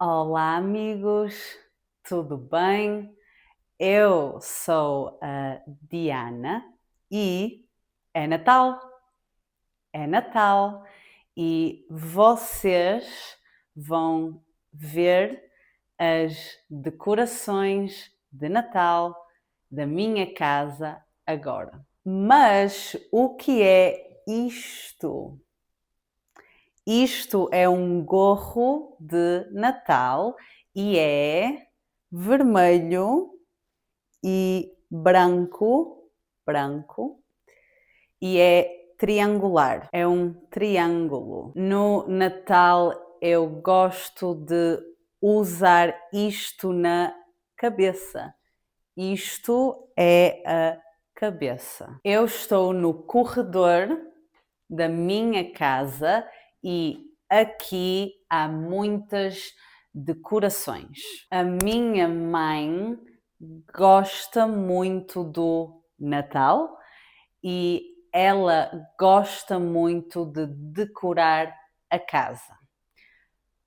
Olá, amigos, tudo bem? Eu sou a Diana e é Natal, é Natal e vocês vão ver as decorações de Natal da minha casa agora. Mas o que é isto? Isto é um gorro de Natal e é vermelho e branco e é triangular. É um triângulo. No Natal eu gosto de usar isto na cabeça. Isto é a cabeça. Eu estou no corredor da minha casa e aqui há muitas decorações. A minha mãe gosta muito do Natal e ela gosta muito de decorar a casa.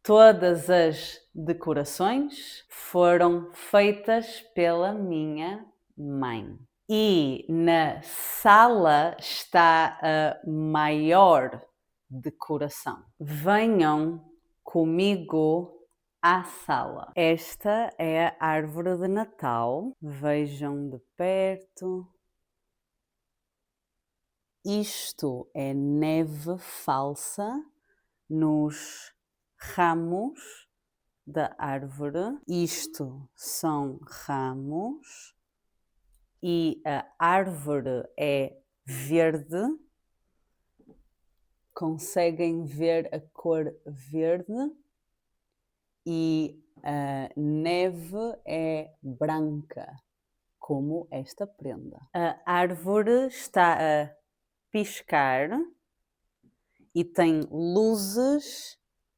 Todas as decorações foram feitas pela minha mãe. E na sala está a maior decoração. Venham comigo à sala. Esta é a árvore de Natal. Vejam de perto. Isto é neve falsa nos ramos da árvore. Isto são ramos e a árvore é verde. Conseguem ver a cor verde e a neve é branca, como esta prenda. A árvore está a piscar e tem luzes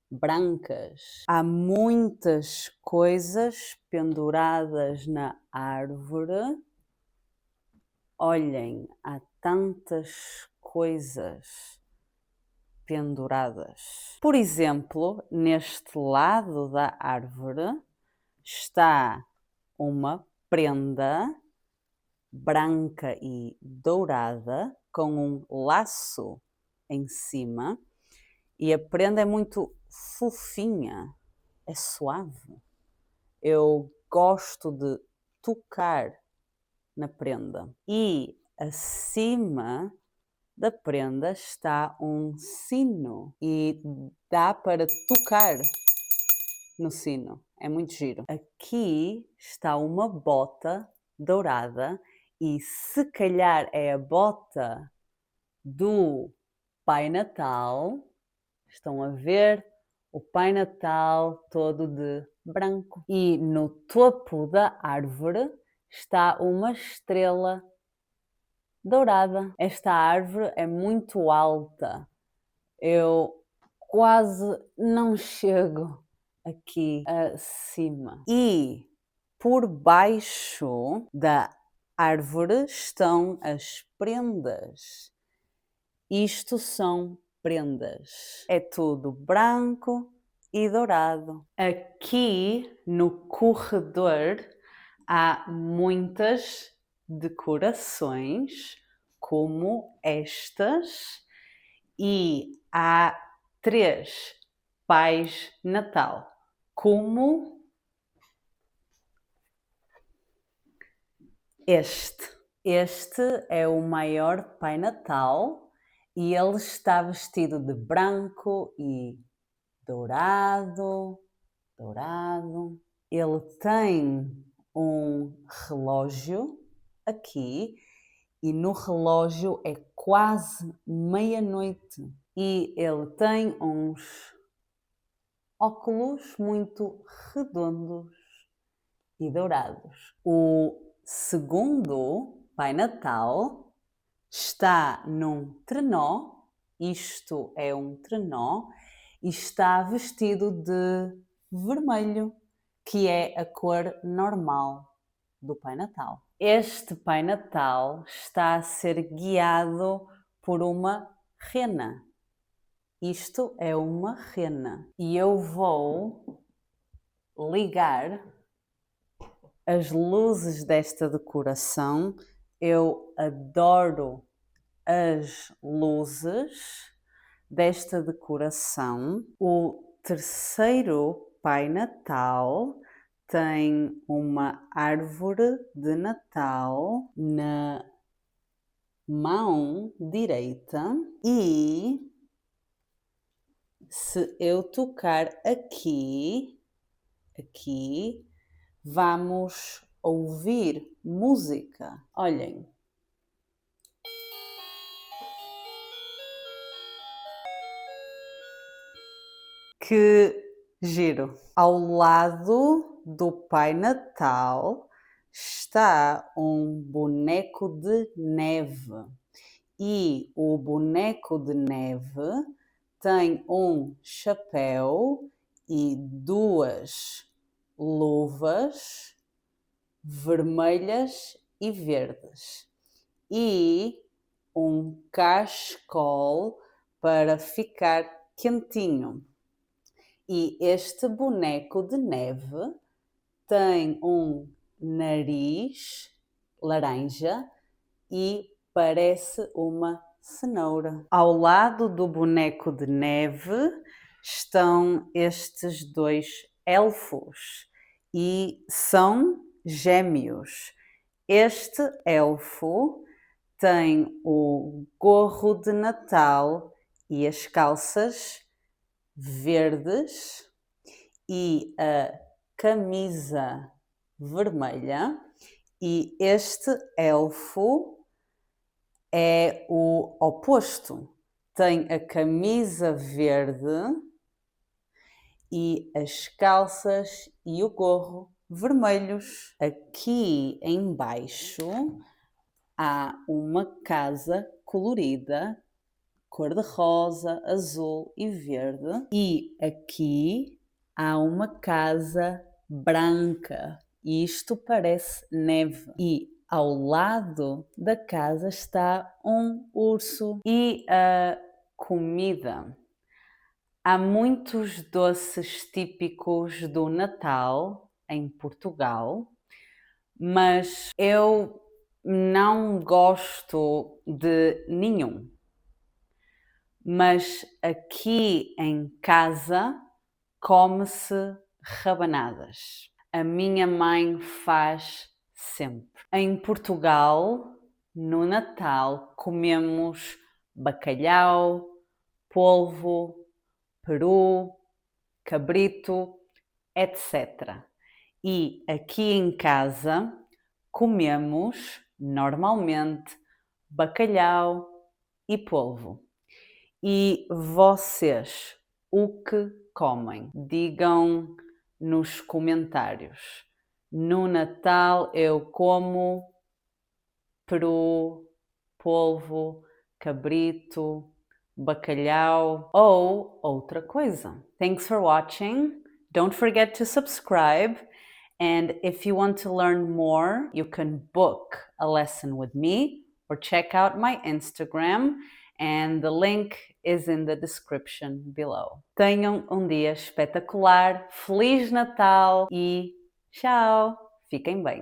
brancas. Há muitas coisas penduradas na árvore. Olhem, há tantas coisas penduradas. Por exemplo, neste lado da árvore está uma prenda branca e dourada com um laço em cima e a prenda é muito fofinha, é suave. Eu gosto de tocar na prenda. E acima da prenda está um sino e dá para tocar no sino. É muito giro. Aqui está uma bota dourada e se calhar é a bota do Pai Natal. Estão a ver o Pai Natal todo de branco. E no topo da árvore está uma estrela dourada. Esta árvore é muito alta. Eu quase não chego aqui acima. E por baixo da árvore estão as prendas. Isto são prendas. É tudo branco e dourado. Aqui no corredor há muitas decorações como estas e há 3 pais Natal, como este. Este é o maior Pai Natal e ele está vestido de branco e dourado. Ele tem um relógio aqui e no relógio é quase meia-noite e ele tem uns óculos muito redondos e dourados. O segundo Pai Natal está num trenó, isto é um trenó, e está vestido de vermelho, que é a cor normal do Pai Natal. Este Pai Natal está a ser guiado por uma rena. Isto é uma rena. E eu vou ligar as luzes desta decoração. Eu adoro as luzes desta decoração. O terceiro Pai Natal tem uma árvore de Natal na mão direita e se eu tocar aqui, vamos ouvir música. Olhem. Que giro! Ao lado do Pai Natal está um boneco de neve e o boneco de neve tem um chapéu e duas luvas vermelhas e verdes e um cachecol para ficar quentinho. E este boneco de neve tem um nariz laranja e parece uma cenoura. Ao lado do boneco de neve estão estes dois elfos e são gêmeos. Este elfo tem o gorro de Natal e as calças verdes e a camisa vermelha, e este elfo é o oposto. Tem a camisa verde e as calças e o gorro vermelhos. Aqui embaixo há uma casa colorida, cor-de-rosa, azul e verde. E aqui há uma casa branca. Isto parece neve. E ao lado da casa está um urso. E a comida. Há muitos doces típicos do Natal em Portugal, mas eu não gosto de nenhum. Mas aqui em casa come-se rabanadas. A minha mãe faz sempre. Em Portugal, no Natal, comemos bacalhau, polvo, peru, cabrito, etc. E aqui em casa comemos normalmente bacalhau e polvo. E vocês, o que comem? Digam nos comentários. No Natal eu como peru, polvo, cabrito, bacalhau ou outra coisa. Thanks for watching. Don't forget to subscribe. And if you want to learn more, you can book a lesson with me or check out my Instagram. And the link is in the description below. Tenham um dia espetacular, Feliz Natal e tchau! Fiquem bem!